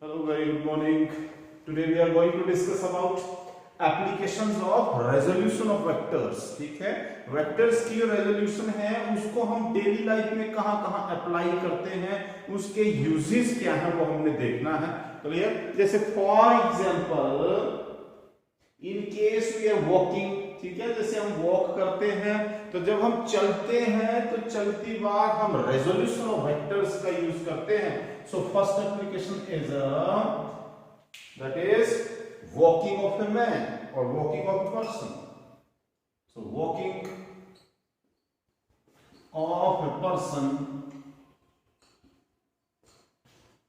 Hello, very good morning. Today we are going to discuss about applications of resolution of vectors. ठीक है, vectors की जो resolution है उसको हम डेली लाइफ में कहां कहां अप्लाई करते हैं, उसके यूजेस क्या है वो हमने देखना है. क्लियर? जैसे for example in case we are walking, ठीक है, जैसे हम वॉक करते हैं तो जब हम चलते हैं तो चलती बार हम रेजोल्यूशन ऑफ वेक्टर्स का यूज करते हैं. So first application is that is walking of a man or walking of a person. So walking of a person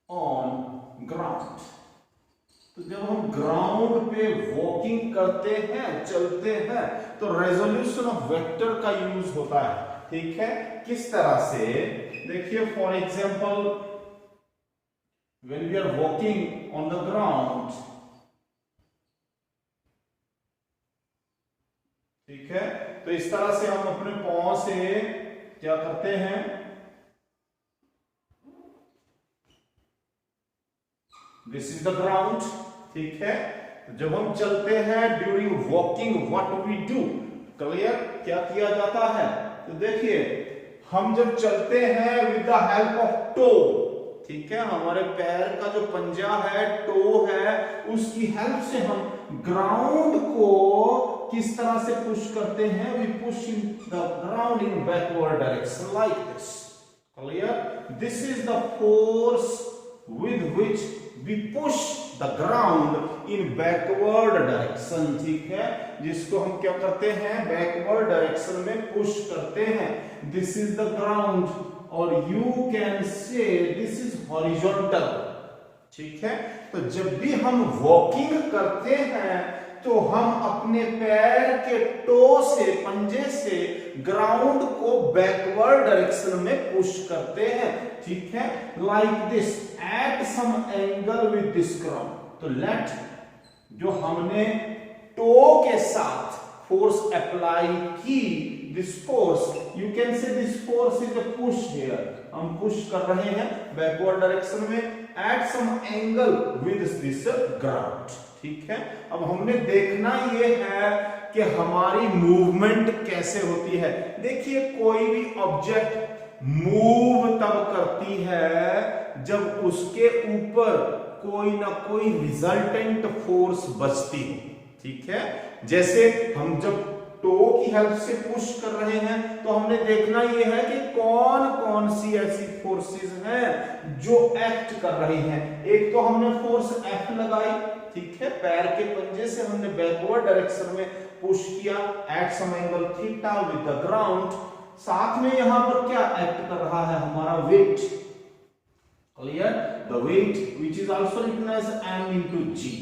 on ground. तो जब हम ग्राउंड पे वॉकिंग करते हैं, चलते हैं, तो रेजोल्यूशन ऑफ वेक्टर का यूज होता है. ठीक है, किस तरह से देखिए, for example when we are walking on the ground, ठीक है, तो इस तरह से हम अपने पांव से क्या करते हैं, दिस इज द ग्राउंड. ठीक है, तो जब हम चलते हैं during walking what we do, clear, क्या किया जाता है, तो देखिए हम जब चलते हैं with the help of toe, ठीक है, हमारे पैर का जो पंजा है, टो है, उसकी हेल्प से हम ग्राउंड को किस तरह से पुश करते हैं, we push in the ground in backward direction like this. Clear? This is the force with which we push the ground in backward direction. ठीक है, जिसको हम क्या करते हैं, बैकवर्ड डायरेक्शन में पुश करते हैं. दिस इज द ग्राउंड और you can say this is horizontal. ठीक है, तो जब भी हम वॉकिंग करते हैं तो हम अपने पैर के टो से, पंजे से ग्राउंड को बैकवर्ड डायरेक्शन में पुश करते हैं. ठीक है, like this at some angle with this ground. तो लेट जो हमने टो के साथ फोर्स अप्लाई की, this force, you can say this force is a push here. हम पुश कर रहे हैं बैकवर्ड डायरेक्शन में at some angle with this ground. ठीक है, अब हमने देखना ये है कि हमारी मूवमेंट कैसे होती है. देखिए, कोई भी ऑब्जेक्ट मूव तब करती है जब उसके ऊपर कोई ना कोई रिजल्टेंट फोर्स बचती हो. ठीक है, जैसे हम जब टो की हेल्प से पुश कर रहे हैं तो हमने देखना यह है कि कौन कौन सी ऐसी फोर्सेस हैं जो एक्ट कर रही हैं. एक तो हमने फोर्स F लगाई, ठीक है, पैर के पंजे से हमने बैकवर्ड डायरेक्शन में पुश किया at some angle theta with the ground. साथ में यहां पर क्या एक्ट कर रहा है, हमारा weight. Clear? The weight which is also written as m into g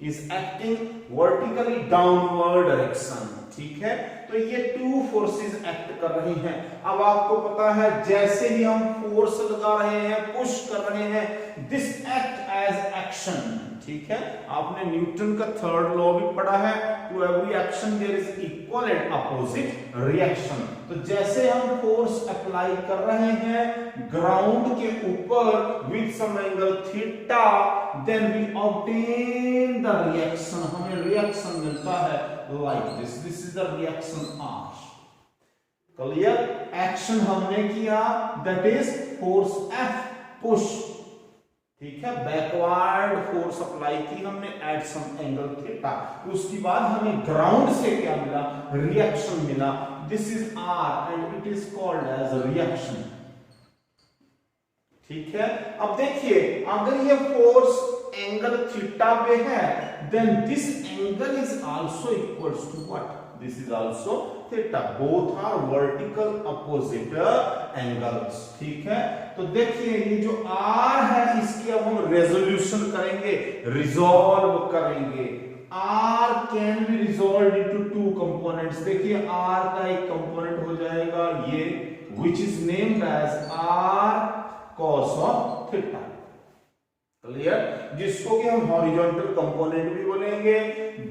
is acting vertically downward direction. ठीक है, तो ये टू फोर्सेस एक्ट कर रही हैं. अब आपको पता है जैसे ही हम फोर्स लगा रहे हैं, पुश कर रहे हैं, दिस एक्ट एज एक्शन. ठीक है, आपने न्यूटन का थर्ड लॉ भी पढ़ा है, to every action there is equal and opposite reaction. तो जैसे हम फोर्स अप्लाई कर रहे हैं ग्राउंड के ऊपर with some angle theta, then we obtain the reaction. हमें रिएक्शन मिलता है like this. This is the reaction R. Clear? Action हमने किया, that is force F, push. ठीक है, बैकवर्ड फोर्स अप्लाई की हमने एट सम एंगल थीटा. उसके बाद हमें ग्राउंड से क्या मिला, रिएक्शन मिला. This is R and it is called as reaction. ठीक है, अब देखिए, अगर ये फोर्स एंगल थीटा पे है, then this angle is also equals to what, this is also theta. Both are vertical opposite angles. ठीक है, तो देखिए ये जो R है इसकी अब हम रेजोल्यूशन करेंगे, रिजॉल्व करेंगे. R can be resolved into two components. देखिए R का एक कंपोनेंट हो जाएगा ये, which is named as R cos of theta. क्लियर? जिसको कि हम हॉरिजॉन्टल कंपोनेंट भी बोलेंगे.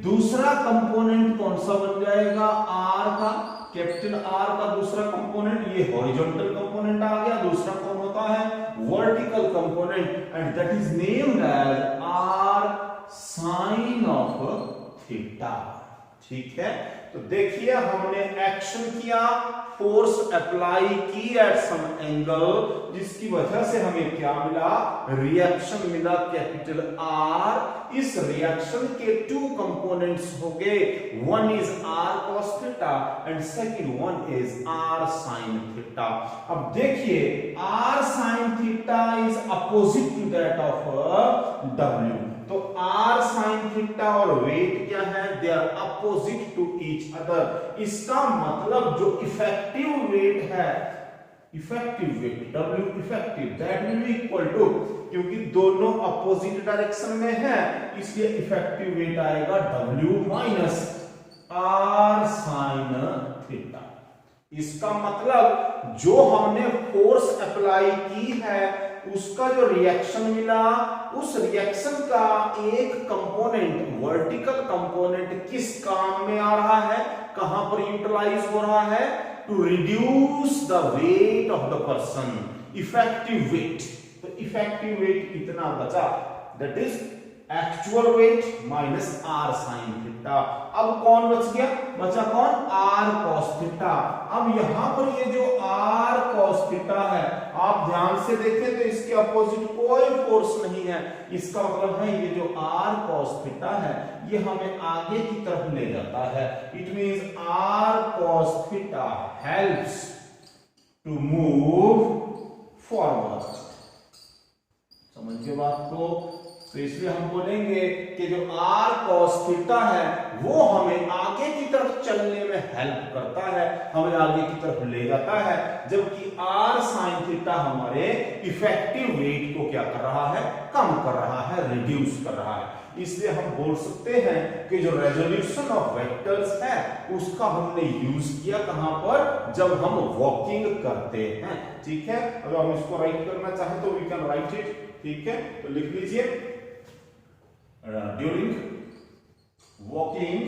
दूसरा कंपोनेंट कौन सा बन जाएगा, R का, कैपिटल R का दूसरा कंपोनेंट, ये हॉरिजॉन्टल कंपोनेंट आ गया. दूसरा कौन होता होता है vertical component and that is named as R sine of theta. ठीक है, तो देखिए हमने एक्शन किया, फोर्स अप्लाई की एट सम एंगल, जिसकी वजह से हमें क्या मिला, रिएक्शन मिला कैपिटल आर। इस रिएक्शन के टू कंपोनेंट्स हो गए, one is R cos theta and second one is R sine theta. अब देखिए R sine theta is opposite to that of W, तो आर साइन थीटा और वेट क्या है, they are opposite to each other. इसका मतलब जो effective weight है, effective weight W effective, that will be equal to, क्योंकि दोनों अपोजिट डायरेक्शन में है इसलिए इफेक्टिव वेट आएगा W minus R sine theta. इसका मतलब जो हमने फोर्स अप्लाई की है उसका जो रिएक्शन मिला, उस रिएक्शन का एक कंपोनेंट वर्टिकल कंपोनेंट किस काम में आ रहा है, कहां पर यूटिलाइज हो रहा है, to reduce the weight of the person, effective weight. तो इफेक्टिव वेट इतना बचा, that is actual weight minus R sine theta. अब कौन बच गया, बचा कौन, आर कॉस थीटा। अब यहां पर ये जो आर कॉस थीटा है, आप ध्यान से देखें तो इसके अपोजिट कोई फोर्स नहीं है, इसका मतलब है ये जो आर कॉस थीटा है ये हमें आगे की तरफ ले जाता है। It means R cos theta helps to move forward. समझ गए बात को? तो इसलिए हम बोलेंगे कि जो आर कॉस थीटा है वो हमें आगे की तरफ चलने में हेल्प करता है, हमें आगे की तरफ ले जाता है, जबकि आर साइन थीटा हमारे इफेक्टिव वेट को क्या कर रहा है, कम कर रहा है, रिड्यूस कर रहा है। इसलिए हम बोल सकते हैं कि जो रेजोल्यूशन ऑफ वेक्टर्स है उसका हमने यूज किया कहां पर, जब हम वॉकिंग करते हैं। ठीक है, अगर हम इसको राइट करना चाहें तो वी कैन राइट इट। ठीक है, तो लिख लीजिए ड्यूरिंग वॉकिंग,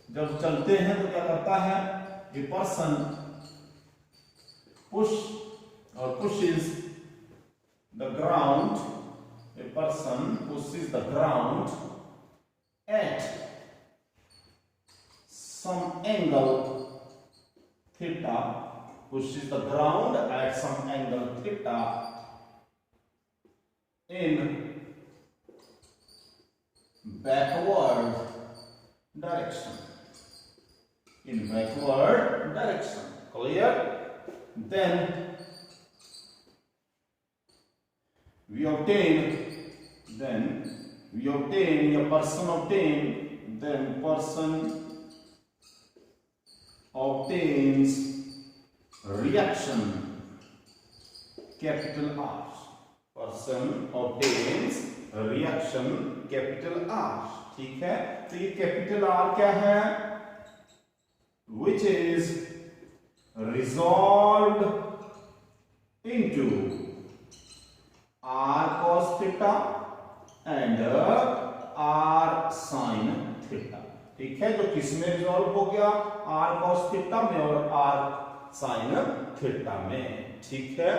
जब चलते हैं तो क्या करता है, ए पर्सन पुश और pushes the ground, a person pushes the ground at some angle theta, pushes the ground at some angle theta in backward direction, in backward direction. Clear? Then we obtain, a person obtains reaction capital R. Person obtains reaction capital R. ठीक है, तो ये capital R क्या है, which is resolved into R cos theta and R sine theta. ठीक है, जो किस में रिजॉल्व हो गया, आर कॉस थीटा में और आर साइन थीटा में। ठीक है,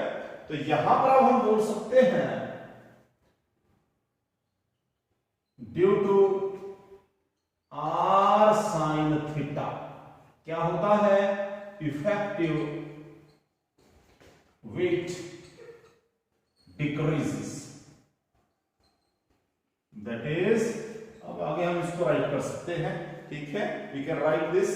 तो यहां पर अब हम बोल सकते हैं due to R sine theta क्या होता है, effective weight decreases, that is, अब आगे हम इसको राइट कर सकते हैं। ठीक है, we can write this,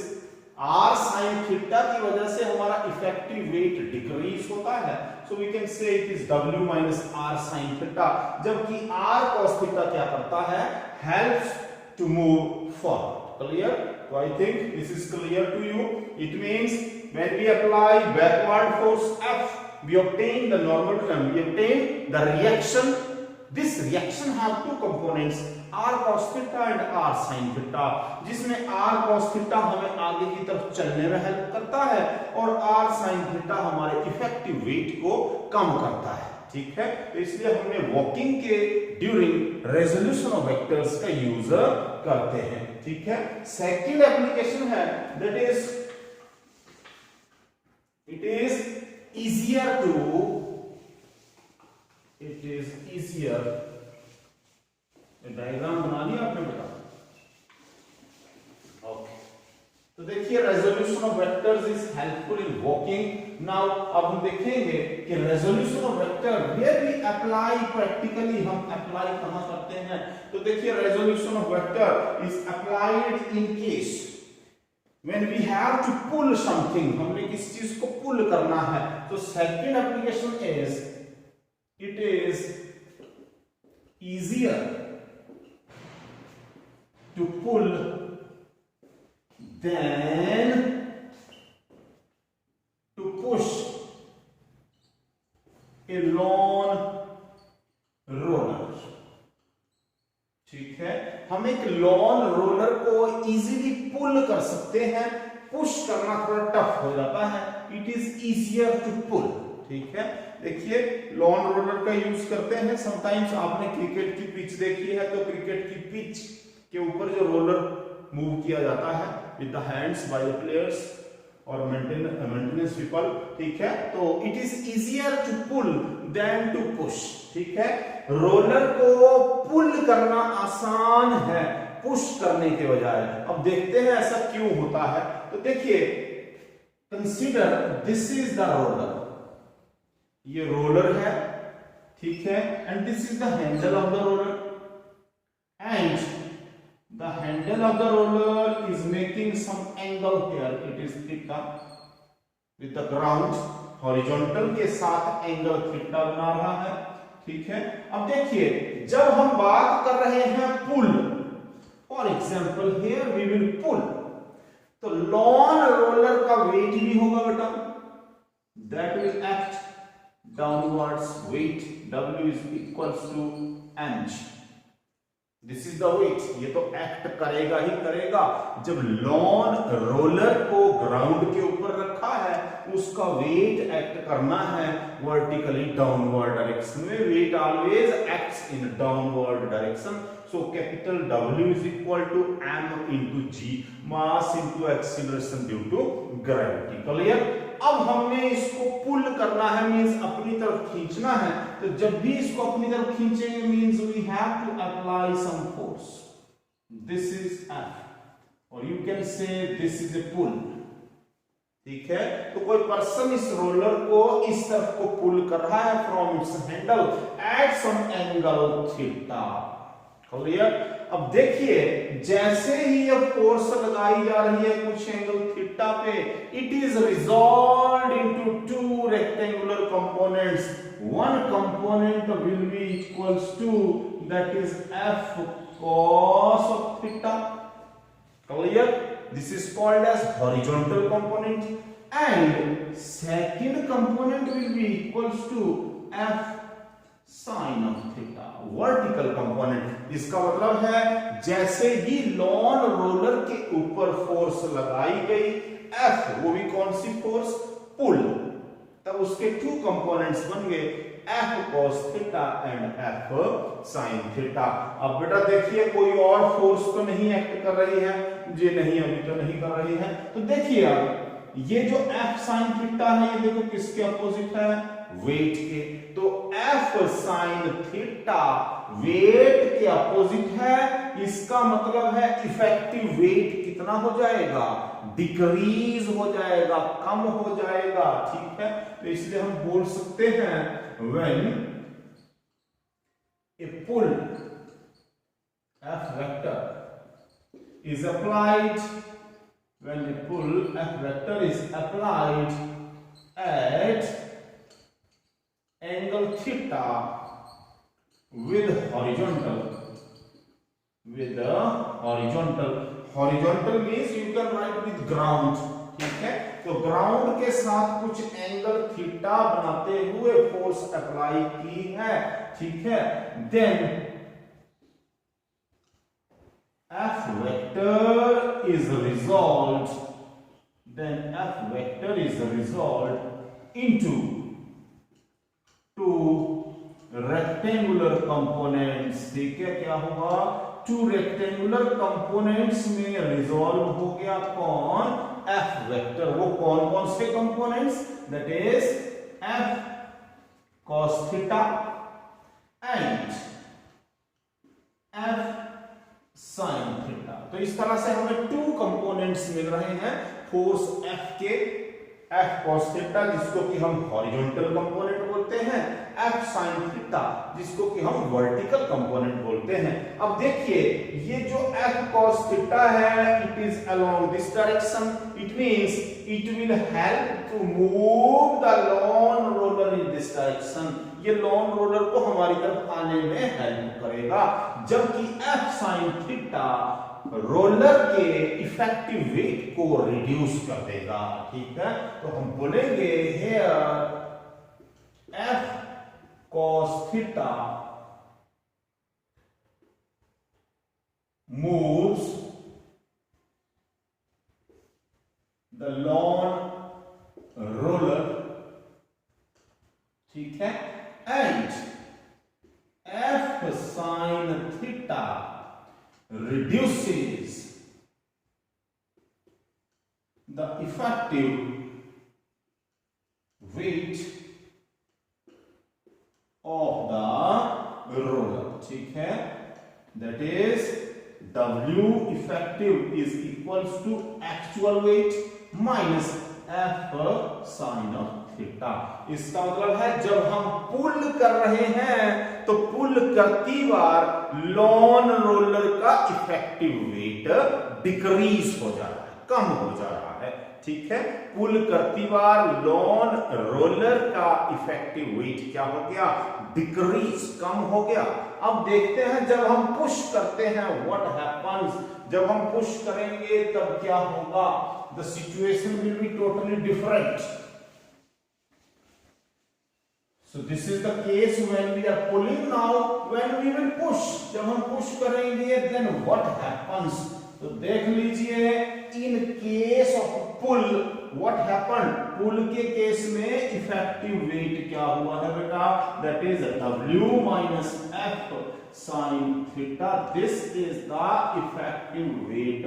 R sine theta की वजह से हमारा इफेक्टिव वेट डिक्रीज होता है, so we can say it is W minus R sine theta, जबकि आर कॉस थीटा क्या करता है, helps to move forward. Clear? तो I think this is clear to you. It means when we apply backward force F, we obtain the normal term, we obtain the reaction. This reaction have two components, r cos theta and r sin theta, जिसमें r cos theta हमें आगे की तरफ चलने में help करता है और r sin theta हमारे इफेक्टिव वेट को कम करता है। ठीक है, तो इसलिए हमने वॉकिंग के ड्यूरिंग रेजोल्यूशन ऑफ वेक्टर्स का यूज करते हैं। ठीक है, सेकंड एप्लीकेशन है, that is it is easier to it is easier, diagram बना लिया आपने बेटा? ओके, तो देखिए resolution of vectors is helpful in walking. Now अब हम देखेंगे कि resolution of vector where we apply practically, हम अप्लाई कहां करते हैं। तो देखिए resolution of vector is applied in case when we have to pull something, हमने किसी चीज को पुल करना है। तो second application is it is easier to pull than to push a lawn roller। ठीक है, हम एक लॉन रोलर को इजीली पुल कर सकते हैं, पुश करना थोड़ा टफ हो जाता है। It is easier to pull. ठीक है, देखिए लॉन रोलर का यूज करते हैं। समटाइम्स आपने क्रिकेट की पिच देखी है, तो क्रिकेट की पिच के ऊपर जो रोलर मूव किया जाता है with the hands by the players और मेंटेनेंस पीपल। ठीक है, तो it is easier to pull than to push. ठीक है, रोलर को पुल करना आसान है पुश करने के बजाय। अब देखते हैं ऐसा क्यों होता है। तो देखिए, consider this is the roller, ये रोलर है। ठीक है, and this is the handle of the roller, and the handle of the roller is making some angle here, it is theta with the ground, horizontal के साथ angle theta बना रहा है। ठीक है, अब देखिए जब हम बात कर रहे हैं pull, for example here we will pull, तो लॉन रोलर का वेट भी होगा बेटा, that will act downwards weight, W is equals to mg, this is the weight. ये तो एक्ट करेगा ही करेगा। जब लॉन रोलर को ग्राउंड के ऊपर रखा है, उसका वेट एक्ट करना है वर्टिकली डाउनवर्ड डायरेक्शन में। Weight always acts in downward direction. So capital W is equal to m into g, mass into acceleration due to gravity. Clear? अब हमने इसको पुल करना है, मींस अपनी तरफ खींचना है। तो जब भी इसको अपनी तरफ खींचेंगे means we have to apply some force. This is F और you can say this is a pull. ठीक है, तो कोई पर्सन इस रोलर को इस तरफ को पुल कर रहा है from its handle at some angle theta. Clear? अब देखिए जैसे ही ये फोर्स लगाई जा रही है कुछ एंगल थीटा पे, it is resolved into two rectangular components. One component will be equals to that is F cos of theta। Clear? This is called as horizontal component, and second component will be equals to F sin of theta, vertical component। इसका मतलब है जैसे ही lawn roller के ऊपर force लगाई गई F, वो भी कौन सी फोर्स? पुल, तब उसके टू कंपोनेंट्स बन गए F cos theta and F sin theta। अब बेटा देखिए कोई और फोर्स तो नहीं एक्ट कर रही है, ये नहीं अभी तो नहीं कर रही है। तो देखिए अब ये जो F sin theta है, ये देखो किसके अपोजिट है? वेट के। तो F sin theta वेट के अपोजिट है, इसका मतलब है इफेक्टिव वेट कितना हो जाएगा? डिक्रीज हो जाएगा, कम हो जाएगा। ठीक है, तो इसलिए हम बोल सकते हैं when a pull F vector is applied, when a pull F vector is applied at angle theta with horizontal, with the horizontal means you can write with ground। ठीक है, तो ग्राउंड के साथ कुछ एंगल थीटा बनाते हुए force apply की है। ठीक है, then F vector is resolved, then F vector is resolved into two rectangular components। ठीक है, क्या हुआ? टू रेक्टेंगुलर कंपोनेंट्स में रिजॉल्व हो गया कौन? F vector. वो कौन कौन से components? That is F cos theta sine theta. तो इस तरह से हमें टू कंपोनेंट्स मिल रहे हैं फोर्स F के, F cos थीटा जिसको कि हम हॉरिजॉन्टल कंपोनेंट बोलते हैं, F sin थीटा जिसको कि हम वर्टिकल कंपोनेंट बोलते हैं। अब देखिए ये जो F cos थीटा है, it is along this direction, it means it will help to move the lawn roller in this direction. ये लॉन रोलर को हमारी तरफ आने में हेल्प करेगा, जबकि F sin थीटा रोलर के इफेक्टिव वेट को रिड्यूस कर देगा। ठीक है, तो हम बोलेंगे here F cos theta moves the lawn roller, ठीक है, and F sin theta reduces the effective weight of the roller, ठीक है, that is W effective is equals to actual weight minus F sin of theta. इसका मतलब है जब हम पुल कर रहे हैं तो पुल करती बार लॉन रोलर का इफेक्टिव वेट डिक्रीज हो जा रहा है, कम हो जा रहा है। ठीक है, पुल करती बार लॉन रोलर का इफेक्टिव वेट क्या हो गया, डिक्रीज, कम हो गया। अब देखते हैं जब हम पुश करते हैं व्हाट हैपेंस, जब हम पुश करेंगे तब क्या होगा, the situation will be totally different. So this is the case when we are pulling. Now when we will push, जब हम पुश करेंगे then what happens, तो देख लीजिए in case of pull what happened, पुल के केस में effective weight क्या हुआ है बेटा, that is W minus F sin theta, this is the effective weight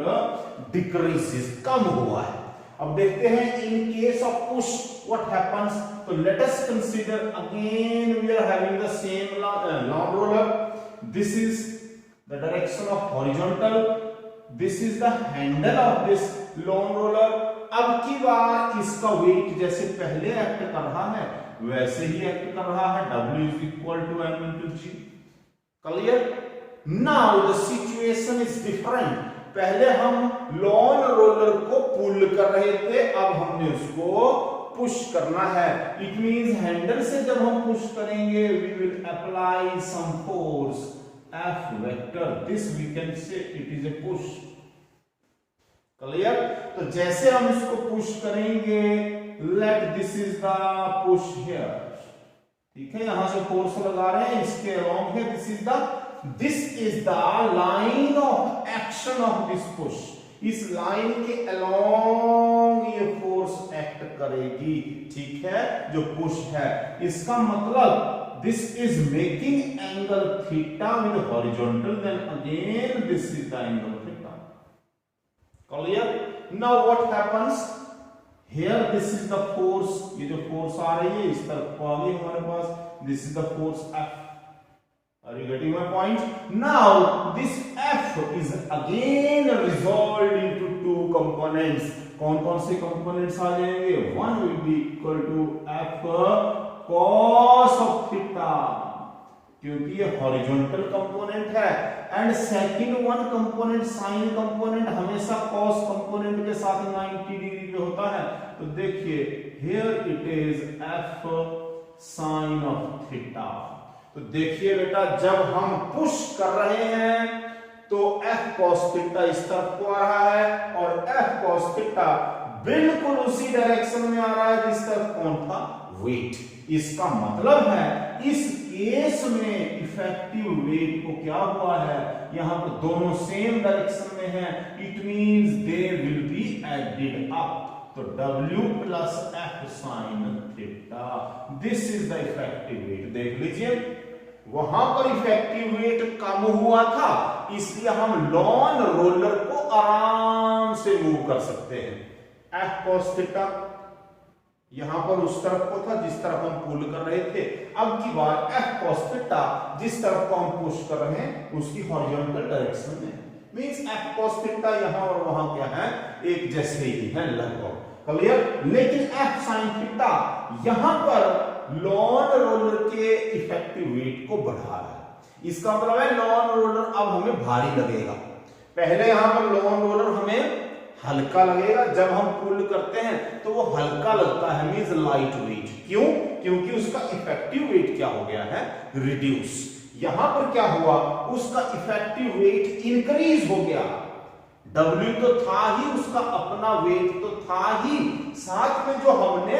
decreases, कम हुआ है। अब देखते हैं in case of push what happens, तो let us consider again we are having the same lawn roller, this is the direction of horizontal, this is the handle of this lawn roller। अब की बार इसका wait जैसे पहले act कर रहा है वैसे ही एक्ट कर रहा है, W is equal to M into G, clear? Now the situation is different, पहले हम लॉन रोलर को पुल कर रहे थे, अब हमने उसको पुश करना है। इट मींस हैंडल से जब हम पुश करेंगे we will apply some force F vector, this we can say it is a push, clear? तो जैसे हम इसको पुश करेंगे, let this is the push here, ठीक है, यहां से फोर्स लगा रहे हैं इसके अलोंग है, this is the line of action of this push, इस लाइन के अलोंग ये फोर्स एक्ट करेगी, ठीक है, जो पुश है। इसका मतलब this is making angle theta with horizontal, then again this is the angle theta, clear? Now what happens here, this is the force, ये जो फोर्स आ रही है इस तरफ को आ गई हमारे पास, this is the force F। Are you getting my point? Now this F is again resolved into two components. कौन-कौन से components आ जाएंगे? One will be equal to F cos of theta, क्योंकि ये horizontal component है, and second one component sin component हमेशा cos component के साथ 90 degree पे होता है। तो देखिए here it is F sin of theta। तो देखिए बेटा जब हम पुश कर रहे हैं तो F cos थीटा इस तरफ को आ रहा है और F cos थीटा बिल्कुल उसी डायरेक्शन में आ रहा है जिस तरफ कौन था, वेट। इसका मतलब है इस केस में इफेक्टिव वेट को क्या हुआ है, यहां पर दोनों सेम डायरेक्शन में है, it means they will be added up, तो W plus F sine theta, this is the effective weight. देख लीजिए वहां पर इफेक्टिव वेट कम हुआ था, इसलिए हम लॉन रोलर को आराम से मूव कर सकते हैं। F cos थीटा यहां पर उस तरफ को था जिस तरफ हम पुल कर रहे थे, अब की बार F cos थीटा जिस तरफ को हम पुश कर रहे हैं उसकी हॉरिजॉन्टल डायरेक्शन में, मींस एफ कॉस थीटा यहां और वहां क्या है, एक जैसे ही है लगभग। क्लियर? लेकिन एफ साइन थीटा यहां पर लॉन रोलर के इफेक्टिव वेट को बढ़ा रहा है। इसका मतलब है लॉन रोलर अब हमें भारी लगेगा। पहले यहां पर लॉन रोलर हमें हल्का लगेगा, जब हम पुल करते हैं तो वो हल्का लगता है, मींस लाइट वेट। क्यों? क्योंकि उसका इफेक्टिव वेट क्या हो गया है, रिड्यूस। यहां पर क्या हुआ, उसका इफेक्टिव वेट इंक्रीज हो गया। W तो था ही, उसका अपना वेट तो था ही, साथ में जो हमने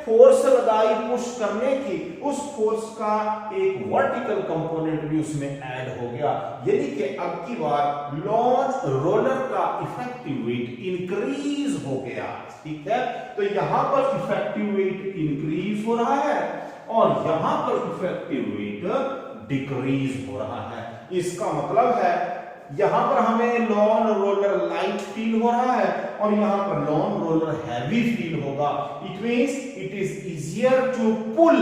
फोर्स लगाई पुश करने की, उस फोर्स का एक वर्टिकल कंपोनेंट भी उसमें ऐड हो गया। यानी कि अब की बार लॉन रोलर का इफेक्टिव वेट इंक्रीज हो गया। ठीक है, तो यहां पर इफेक्टिव वेट इंक्रीज हो रहा है और यहां पर इफेक्टिव वेट डिक्रीज हो रहा है। इसका मतलब है यहां पर हमें लॉन रोलर लाइट फील हो रहा है और यहां पर लॉन रोलर हैवी फील होगा। It means it is easier to pull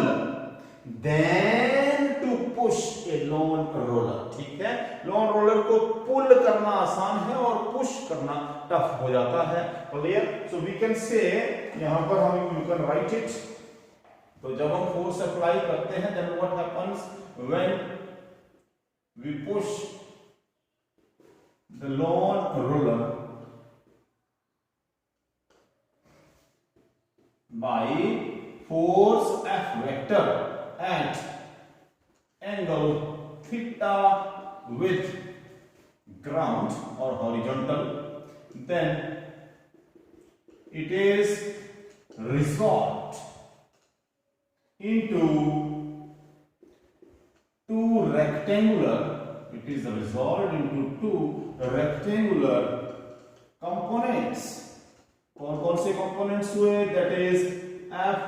than to push a lawn roller. ठीक है, लॉन रोलर को पुल करना आसान है और पुश करना टफ हो जाता है। क्लियर? सो वी कैन से, यहां पर हम यू कैन राइट इट। तो जब हम फोर्स अप्लाई करते हैं then what happens when we push the lone roller by force F vector at angle theta with ground or horizontal, then it is resolved into two rectangular, it is resolved into two rectangular components. कौन कौन से components हुए? That is f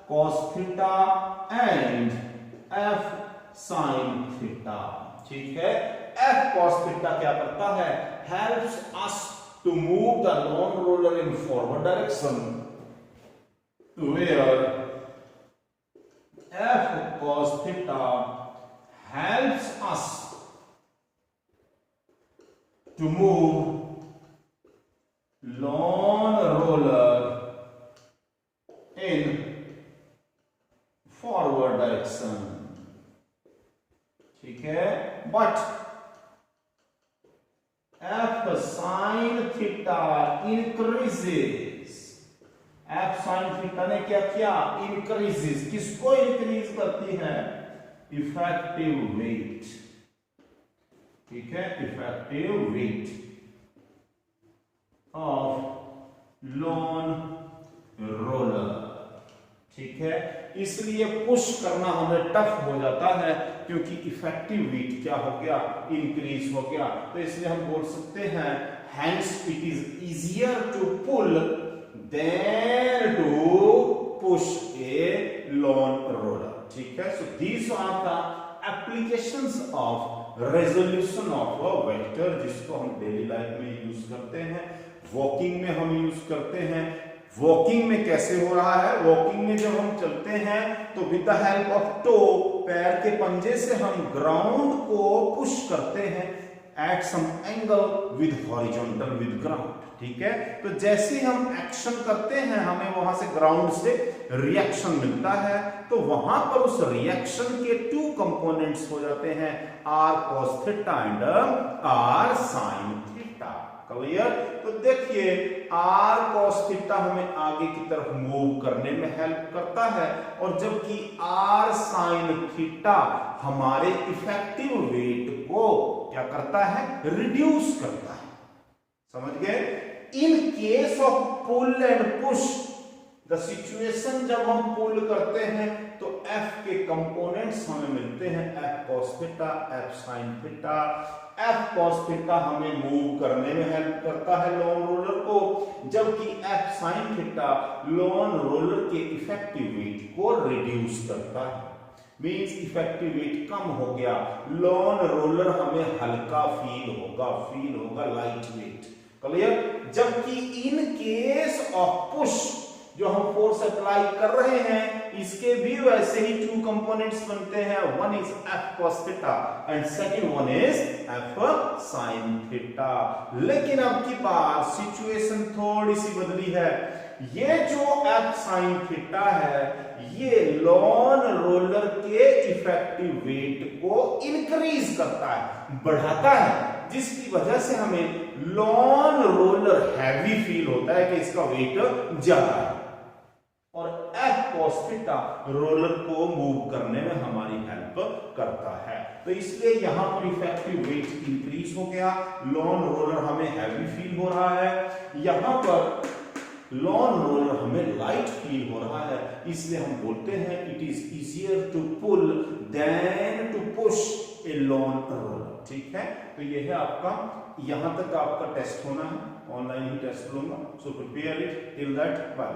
cos theta and f sin theta. ठीक है, f cos theta क्या करता है? Helps us to move the lone roller in forward direction, to where f cos theta helps us to move lone roller in forward direction. ठीक है, but f sin theta increases. f sin theta ने क्या किया? increases. किसको increase करती है? Effective wait. ठीक है, effective weight of lawn roller. ठीक है, इसलिए पुश करना हमें टफ हो जाता है क्योंकि इफेक्टिव वेट क्या हो गया? इंक्रीज हो गया। तो इसलिए हम बोल सकते हैं hence it is easier to pull than to push a lawn roller. ठीक है, so these are the applications of resolution of a vector, जिसको हम डेली लाइफ में यूज करते हैं, वॉकिंग में हम यूज करते हैं। वॉकिंग में कैसे हो रहा है? वॉकिंग में जब हम चलते हैं तो with the help of toe, पैर के पंजे से हम ग्राउंड को पुश करते हैं at some angle with horizontal with ground. ठीक है, तो जैसे हम एक्शन करते हैं हमें वहां से ग्राउंड से रिएक्शन मिलता है, तो वहां पर उस रिएक्शन के टू कंपोनेंट्स हो जाते हैं R cos theta and R sine theta. Clear? तो देखिए आर कॉस थीटा हमें आगे की तरफ मूव करने में हेल्प करता है और जबकि आर साइन थीटा हमारे इफेक्टिव वेट को क्या करता है? रिड्यूस करता है। समझ गए? In case of pull and push, the situation जब हम पुल करते हैं तो F के कंपोनेंट्स हमें मिलते हैं F cos theta, F sin theta. F cos theta हमें मूव करने में हेल्प करता है लॉन रोलर को, जबकि F sin theta lawn roller के इफेक्टिव वेट को रिड्यूस करता है। मींस इफेक्टिव वेट कम हो गया, लॉन रोलर हमें हल्का फील होगा लाइट वेट। क्लियर? जबकि इन केस ऑफ पुश जो हम फोर्स अप्लाई कर रहे हैं इसके भी वैसे ही टू कंपोनेंट्स बनते हैं, one is F cos theta and second one is F sin theta. लेकिन अब की बार सिचुएशन थोड़ी सी बदली है। ये जो एफ sin थीटा है ये लॉन रोलर के इफेक्टिव वेट को इंक्रीज करता है, बढ़ाता है, जिसकी वजह से हमें लॉन रोलर हैवी फील होता है कि इसका वेट ज्यादा है। और एफ cos थीटा रोलर को मूव करने में हमारी हेल्प करता है, तो इसलिए यहां पर इफेक्टिव वेट इंक्रीज हो गया, लॉन रोलर हमें हैवी फील हो रहा है, यहां पर लॉन रोलर हमें लाइट फील हो रहा है, इसलिए हम बोलते हैं it is easier to pull than to push a lawn roller. ठीक है, तो यह है आपका, यहां तक आपका टेस्ट होना है, ऑनलाइन ही टेस्ट लूंगा, so prepare it till that, bye.